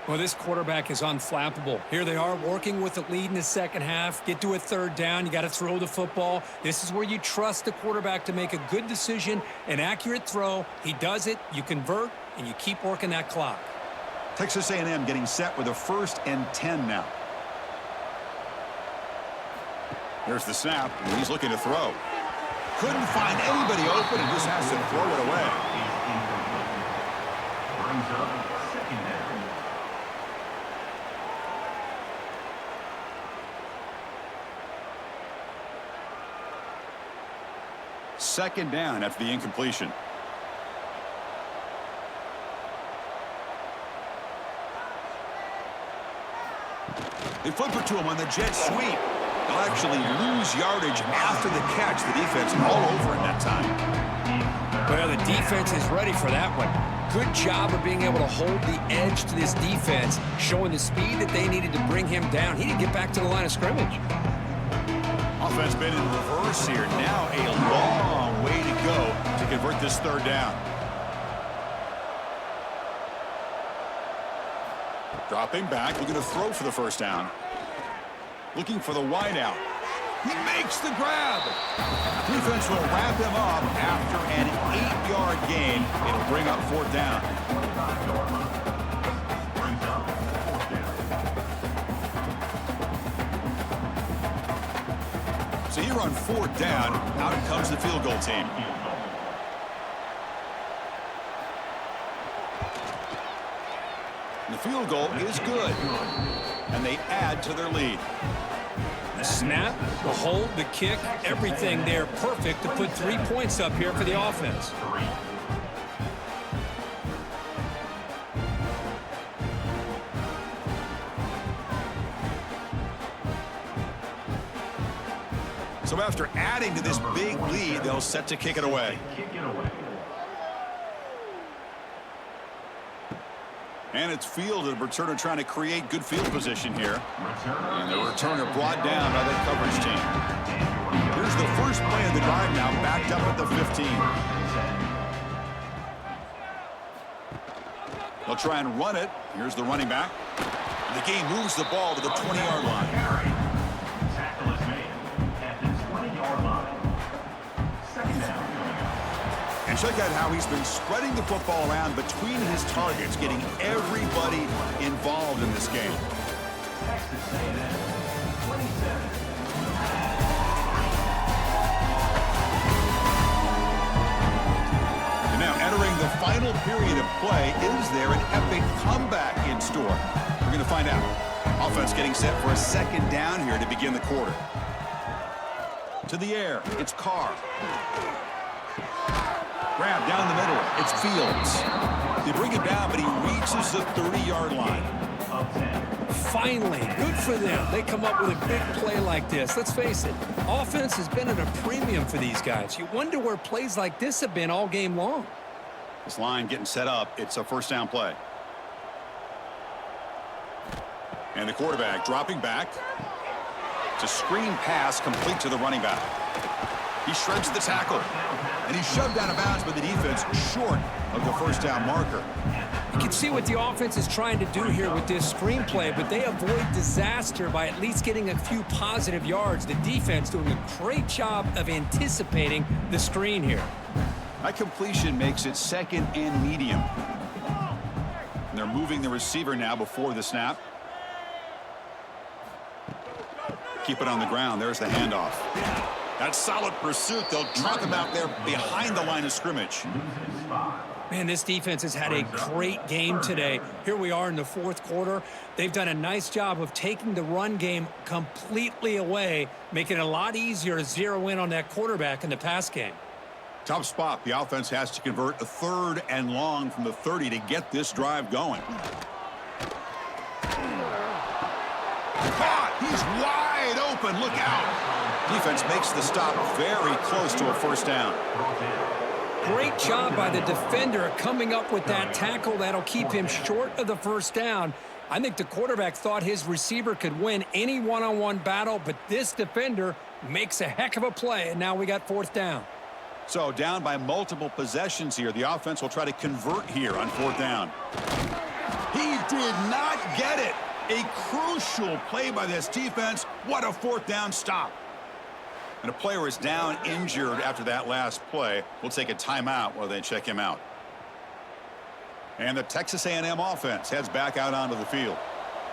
S2: Well, this quarterback is unflappable. Here they are working with the lead in the second half. Get to a third down. You got to throw the football. This is where you trust the quarterback to make a good decision, an accurate throw. He does it, you convert, and you keep working that clock.
S1: Texas A&M getting set with a 1st and 10 now. There's the snap, and he's looking to throw. Couldn't find anybody open and just has to throw it away.
S4: Brings up second down.
S1: Second down after the incompletion. They flip it to him on the jet sweep. They'll actually lose yardage after the catch. The defense all over him that time.
S2: Well, the defense is ready for that one. Good job of being able to hold the edge to this defense, showing the speed that they needed to bring him down. He didn't get back to the line of scrimmage.
S1: Offense been in reverse here. Now a long way to go to convert this third down. Dropping back, looking to throw for the first down. Looking for the wideout. He makes the grab. Defense will wrap him up after an 8-yard gain. It'll bring up fourth down. So here on fourth down, out comes the field goal team. The field goal is good, and they add to their lead.
S2: The snap, the hold, the kick, everything there perfect to put 3 points up here for the offense.
S1: So after adding to this big lead, they'll set to kick it away. And it's fielded. Returner trying to create good field position here. And the returner brought down by that coverage team. Here's the first play of the drive now, backed up at the 15. They'll try and run it. Here's the running back. The game moves the ball to the 20-yard line.
S4: Tackle is made at the 20-yard line. Second down.
S1: And check out how he's been spreading the football around between his targets, getting everybody involved in this game.
S4: Texas A&M 27.
S1: And now entering the final period of play, is there an epic comeback in store? We're going to find out. Offense getting set for a second down here to begin the quarter. To the air, it's Carr. Grab down the middle. It's Fields. They bring it down, but he reaches the 30-yard line.
S2: Finally, good for them. They come up with a big play like this. Let's face it, offense has been at a premium for these guys. You wonder where plays like this have been all game long.
S1: This line getting set up. It's a first down play. And the quarterback dropping back. It's a screen pass complete to the running back. He shreds the tackle. And he's shoved out of bounds by the defense short of the first down marker.
S2: You can see what the offense is trying to do here with this screenplay, but they avoid disaster by at least getting a few positive yards. The defense doing a great job of anticipating the screen here.
S1: That completion makes it second and medium. And they're moving the receiver now before the snap. Keep it on the ground. There's the handoff. That solid pursuit. They'll drop him out there behind the line of scrimmage.
S2: Man, this defense has had a great game today. Here we are in the fourth quarter. They've done a nice job of taking the run game completely away, making it a lot easier to zero in on that quarterback in the pass game.
S1: Tough spot. The offense has to convert a 3rd and long from the 30 to get this drive going. Caught! He's wide open. Look out! Defense makes the stop very close to a first down.
S2: Great job by the defender coming up with that tackle that'll keep him short of the first down. I think the quarterback thought his receiver could win any one-on-one battle, but this defender makes a heck of a play, and now we got 4th down.
S1: So down by multiple possessions here. The offense will try to convert here on 4th down. He did not get it. A crucial play by this defense. What a 4th down stop. And a player is down injured after that last play. We'll take a timeout while they check him out. And the Texas A&M offense heads back out onto the field.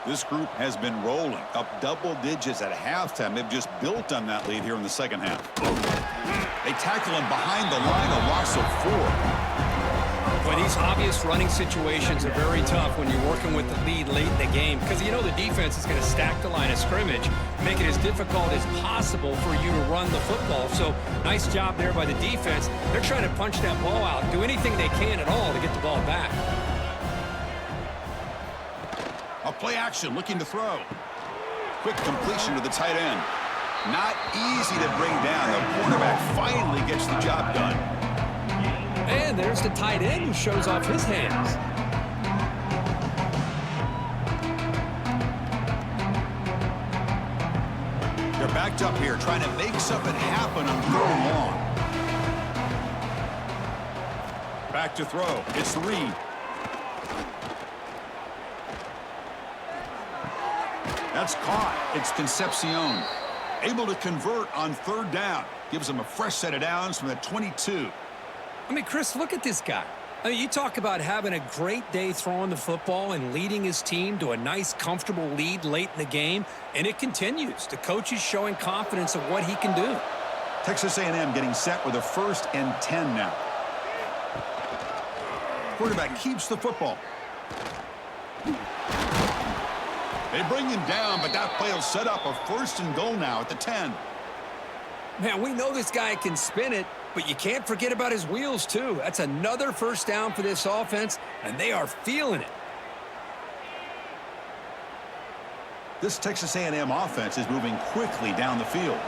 S1: This group has been rolling up double digits at halftime. They've just built on that lead here in the second half. They tackle him behind the line, a loss of 4.
S2: Boy, these obvious running situations are very tough when you're working with the lead late in the game because you know the defense is going to stack the line of scrimmage, make it as difficult as possible for you to run the football. So nice job there by the defense. They're trying to punch that ball out, do anything they can at all to get the ball back.
S1: A play action, looking to throw. Quick completion to the tight end. Not easy to bring down. The cornerback finally gets the job done.
S2: And there's the tight end who shows off his hands.
S1: They're backed up here, trying to make something happen on 3rd and long. Back to throw. It's Reed. That's caught. It's Concepcion. Able to convert on 3rd down. Gives them a fresh set of downs from the 22.
S2: I mean, Chris, look at this guy. I mean, you talk about having a great day throwing the football and leading his team to a nice, comfortable lead late in the game, and it continues. The coach is showing confidence of what he can do.
S1: Texas A&M getting set with a 1st and 10 now. Quarterback keeps the football. They bring him down, but that play will set up a 1st and goal now at the 10.
S2: Man, we know this guy can spin it, but you can't forget about his wheels, too. That's another first down for this offense, and they are feeling it.
S1: This Texas A&M offense is moving quickly down the field.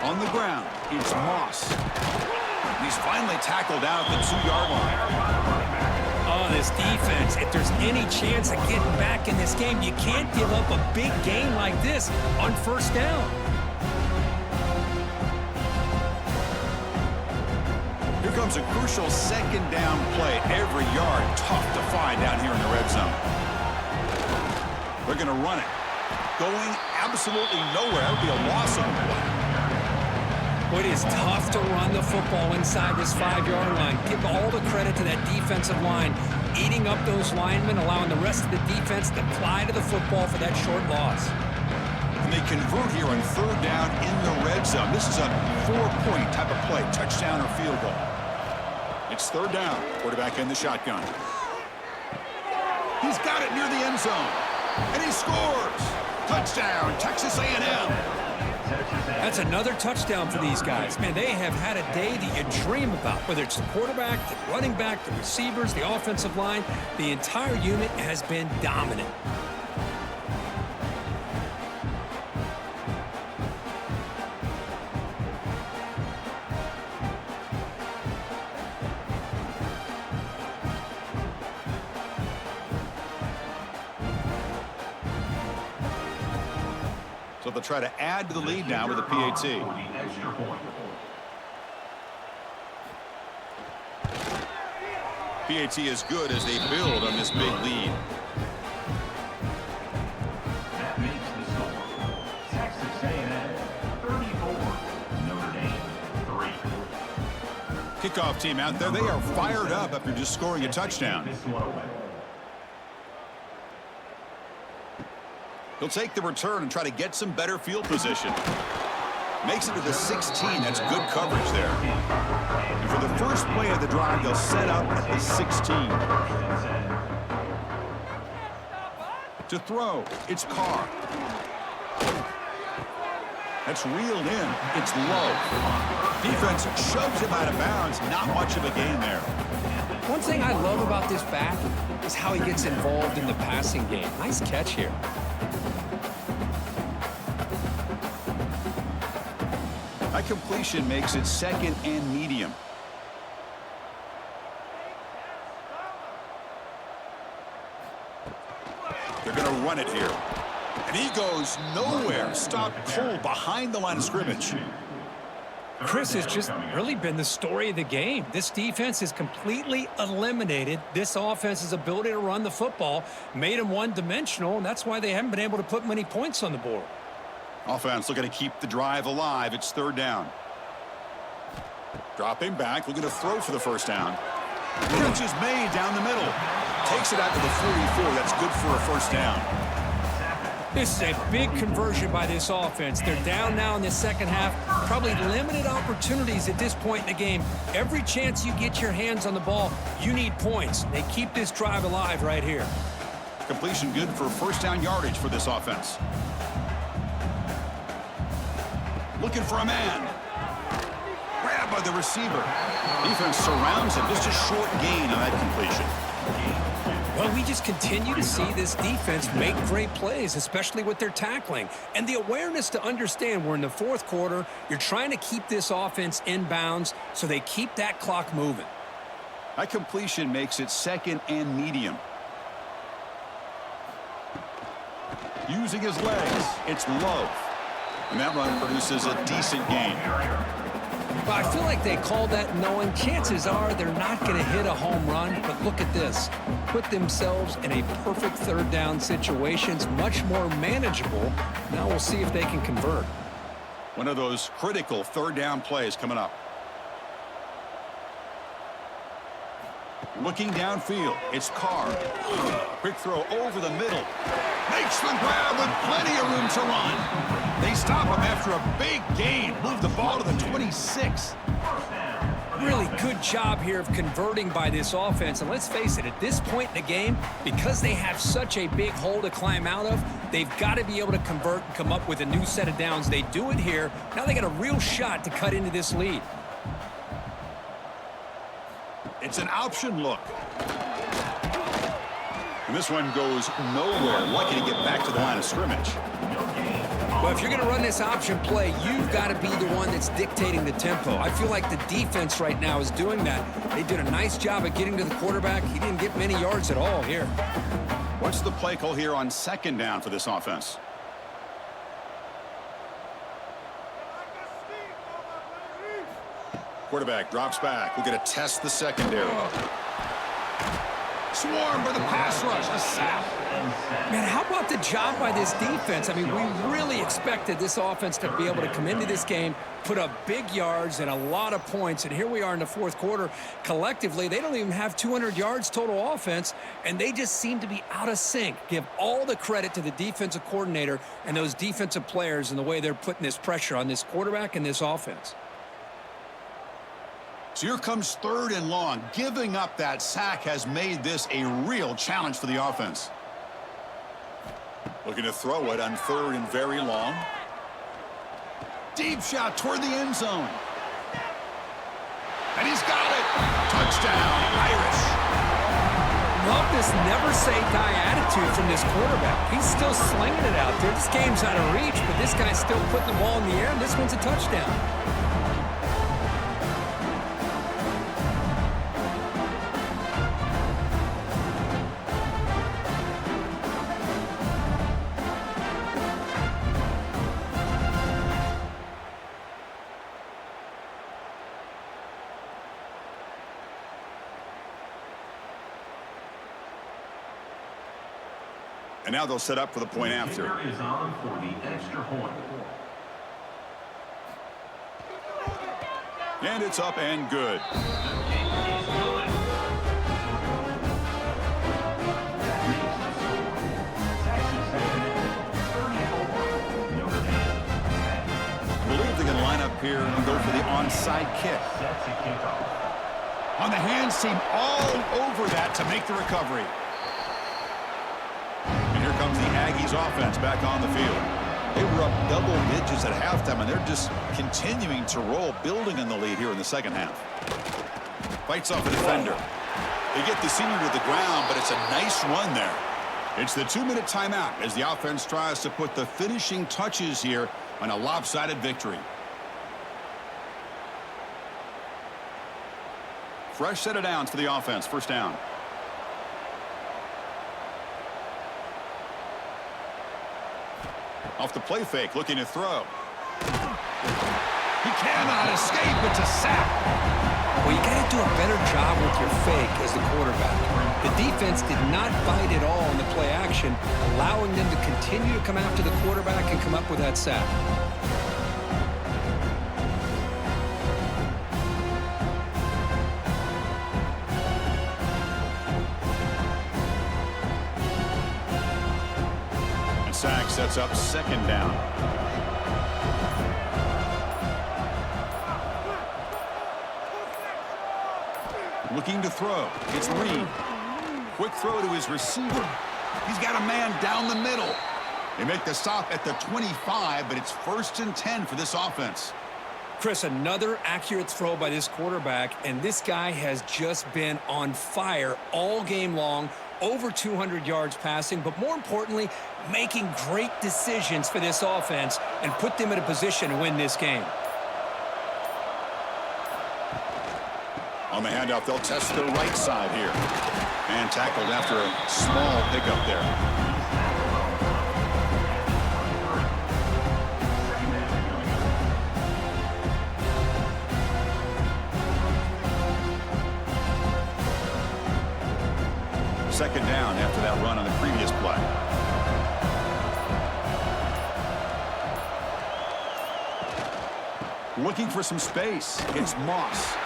S1: On the ground, it's Moss. He's finally tackled out at the 2-yard line.
S2: Oh, this defense, if there's any chance of getting back in this game, you can't give up a big game like this on 1st down.
S1: Here comes a crucial 2nd down play. Every yard tough to find down here in the red zone. They're going to run it. Going absolutely nowhere. That would be a loss of the play.
S2: It is tough to run the football inside this 5-yard line. Give all the credit to that defensive line, eating up those linemen, allowing the rest of the defense to fly to the football for that short loss.
S1: And they convert here on 3rd down in the red zone. This is a 4-point type of play, touchdown or field goal. It's 3rd down. Quarterback in the shotgun. He's got it near the end zone. And he scores. Touchdown, Texas A&M.
S2: That's another touchdown for these guys. Man, they have had a day that you dream about, whether it's the quarterback, the running back, the receivers, the offensive line. The entire unit has been dominant.
S1: So they'll try to add to the lead now with a PAT. PAT is good as they build on this big lead.
S4: That makes the score Texas A&M 34, Notre Dame 3.
S1: Kickoff team out there. They are fired up after just scoring a touchdown. He'll take the return and try to get some better field position. Makes it to the 16. That's good coverage there. And for the first play of the drive, they'll set up at the 16. To throw, it's Carr. That's reeled in. It's low. Defense shoves him out of bounds. Not much of a gain there.
S2: One thing I love about this back is how he gets involved in the passing game. Nice catch here.
S1: That completion makes it 2nd and medium. They're going to run it here. And he goes nowhere. Stopped cold behind the line of scrimmage.
S2: Chris, has just really been the story of the game. This defense has completely eliminated this offense's ability to run the football, made them one-dimensional, and that's why they haven't been able to put many points on the board.
S1: Offense looking to keep the drive alive. It's 3rd down. Dropping back, looking to throw for the first down. Catch is made down the middle. Takes it out to the 44. That's good for a first down.
S2: This is a big conversion by this offense. They're down now in the second half. Probably limited opportunities at this point in the game. Every chance you get your hands on the ball, you need points. They keep this drive alive right here.
S1: Completion good for first down yardage for this offense. Looking for a man. Grab by the receiver. Defense surrounds him. Just a short gain on that completion.
S2: Well, we just continue to see this defense make great plays, especially with their tackling. And the awareness to understand we're in the 4th quarter, you're trying to keep this offense in bounds so they keep that clock moving.
S1: That completion makes it 2nd and medium. Using his legs, it's low. And that run produces a decent gain.
S2: Well, I feel like they called that knowing chances are they're not going to hit a home run, but look at this. Put themselves in a perfect 3rd down situation. It's much more manageable. Now we'll see if they can convert.
S1: One of those critical 3rd down plays coming up. Looking downfield, it's Carr. Quick throw over the middle. Makes the grab with plenty of room to run. They stop him after a big gain. Move the ball to the 26.
S2: Really good job here of converting by this offense. And let's face it, at this point in the game, because they have such a big hole to climb out of, they've got to be able to convert and come up with a new set of downs. They do it here. Now they got a real shot to cut into this lead.
S1: It's an option look. And this one goes nowhere. Lucky to get back to the line of scrimmage.
S2: Well, if you're going to run this option play, you've got to be the one that's dictating the tempo. I feel like the defense right now is doing that. They did a nice job of getting to the quarterback. He didn't get many yards at all here.
S1: What's the play call here on 2nd down for this offense? Quarterback drops back. We're going to test the secondary. Swarm for the pass rush. A sack.
S2: Man, how about the job by this defense? I mean, we really expected this offense to be able to come into this game, put up big yards and a lot of points, and here we are in the 4th quarter. Collectively, they don't even have 200 yards total offense, and they just seem to be out of sync. Give all the credit to the defensive coordinator and those defensive players and the way they're putting this pressure on this quarterback and this offense.
S1: So here comes 3rd and long. Giving up that sack has made this a real challenge for the offense. Looking to throw it on 3rd and very long. Deep shot toward the end zone. And he's got it. Touchdown, Irish.
S2: Love this never-say-die attitude from this quarterback. He's still slinging it out there. This game's out of reach, but this guy's still putting the ball in the air, and this one's a touchdown.
S1: And now they'll set up for the point after.
S4: Kicker is on for the extra point.
S1: And it's up and good. I believe they're going up here and go for the onside kick.
S4: Sets a kickoff.
S1: On the hands team, all over that to make the recovery. And here comes the Aggies offense back on the field. They were up double digits at halftime, and they're just continuing to roll, building in the lead here in the second half. Fights off a defender. They get the senior to the ground, but it's a nice run there. It's the 2-minute timeout as the offense tries to put the finishing touches here on a lopsided victory. Fresh set of downs for the offense. First down. Off the play fake, looking to throw. He cannot escape. It's a sack.
S3: Well, you got to do a better job with your fake as the quarterback. The defense did not bite at all in the play action, allowing them to continue to come after the quarterback and come up with that sack.
S1: And sack sets up second down. Looking to throw. It's Reed. Quick throw to his receiver. He's got a man down the middle. They make the stop at the 25, but it's 1st and 10 for this offense.
S2: Chris, another accurate throw by this quarterback, and this guy has just been on fire all game long, over 200 yards passing, but more importantly, making great decisions for this offense and put them in a position to win this game.
S1: On the handoff, they'll test the right side here. And tackled after a small pickup there. Second down after that run on the previous play. Looking for some space. It's Moss.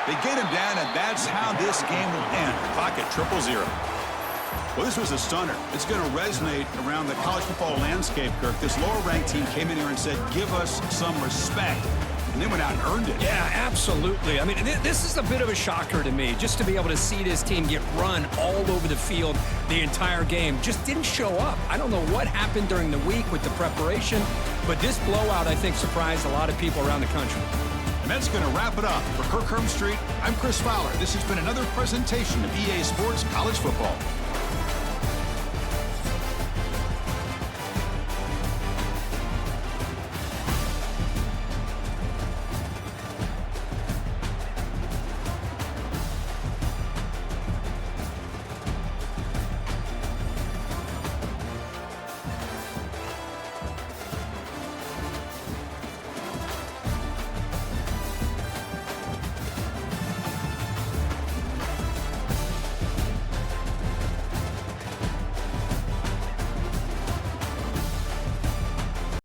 S1: They get him down, and that's how this game will end. Clock at 0-0. Well, this was a stunner. It's going to resonate around the college football landscape, Kirk. This lower-ranked team came in here and said, give us some respect. And they went out and earned it.
S2: Yeah, absolutely. I mean, this is a bit of a shocker to me, just to be able to see this team get run all over the field the entire game. Just didn't show up. I don't know what happened during the week with the preparation, but this blowout, I think, surprised a lot of people around the country.
S1: And that's going to wrap it up. For Kirk Street, I'm Chris Fowler. This has been another presentation of EA Sports College Football.